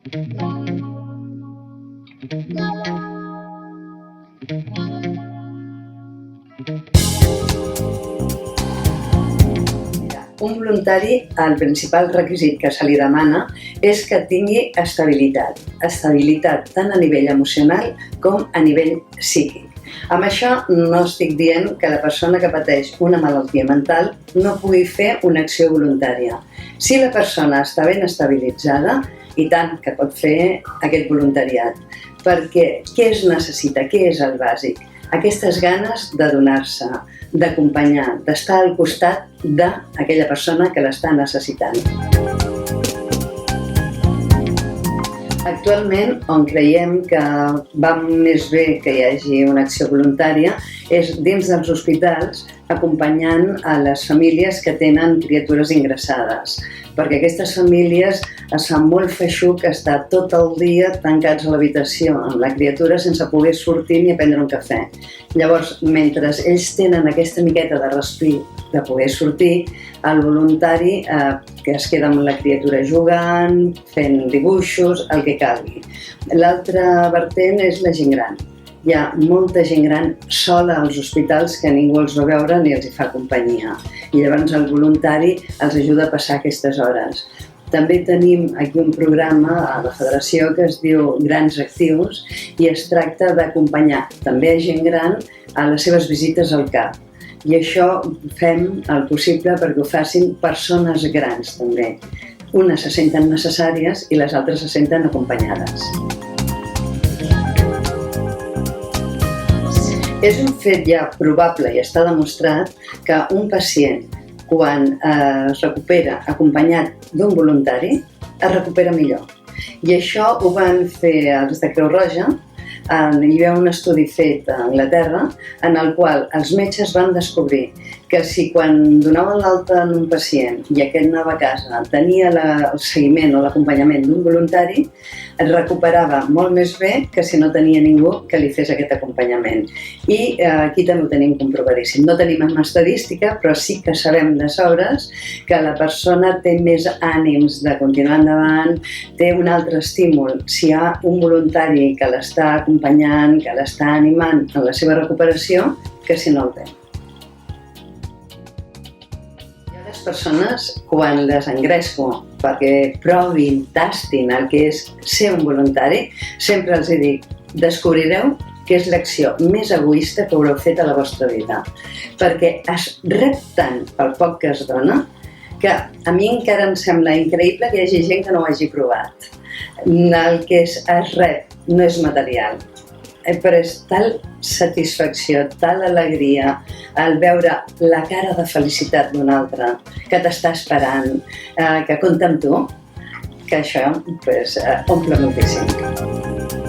Un voluntari, el principal requisit que se li demana és que tingui estabilitat. Estabilitat tant a nivell emocional com a nivell psíquic. Amb això no estic dient que la persona que pateix una malaltia mental no pugui fer una acció voluntària. Si la persona està ben estabilitzada, i tant que pot fer aquest voluntariat. Perquè què es necessita? Què és el bàsic? Aquestes ganes de donar-se, d'acompanyar, d'estar al costat d'aquella persona que l'està necessitant. Actualment, on creiem que va més bé que hi hagi una acció voluntària és dins dels hospitals acompanyant a les famílies que tenen criatures ingressades, perquè aquestes famílies es fan molt feixuc estar tot el dia tancats a l'habitació amb la criatura sense poder sortir ni a prendre un cafè. Llavors, mentre ells tenen aquesta miqueta de respir de poder sortir, el voluntari que es queda amb la criatura jugant, fent dibuixos, el que calgui. L'altra vertent és la gent gran. Hi ha molta gent gran sola als hospitals que ningú els va veure ni els hi fa companyia. I llavors el voluntari els ajuda a passar aquestes hores. També tenim aquí un programa a la Federació que es diu Grans Actius i es tracta d'acompanyar també a gent gran a les seves visites al CAP. I això fem el possible perquè ho facin persones grans també. Unes se senten necessàries i les altres se senten acompanyades. És un fet ja probable i està demostrat que un pacient, quan es recupera acompanyat d'un voluntari, es recupera millor. I això ho van fer els de Creu Roja. Hi havia un estudi fet a Anglaterra en el qual els metges van descobrir que si quan donaven l'alta en un pacient i aquest anava a casa tenia el seguiment o l'acompanyament d'un voluntari, es recuperava molt més bé que si no tenia ningú que li fes aquest acompanyament. I aquí també ho tenim comprovadíssim. No tenim una estadística, però sí que sabem de sobres que la persona té més ànims de continuar endavant, té un altre estímul. Si hi ha un voluntari que l'està acompanyant, que l'està animant en la seva recuperació, que si no el té. Les persones, quan les engresco perquè provin, tastin el que és ser un voluntari, sempre els dic, descobrireu que és l'acció més egoista que haureu fet a la vostra vida. Perquè es rep tant pel poc que es dona que a mi encara em sembla increïble que hi hagi gent que no ho hagi provat. El que es rep no és material, però és tal satisfacció, tal alegria al veure la cara de felicitat d'un altre que t'està esperant, que compta amb tu, que això omple moltíssim.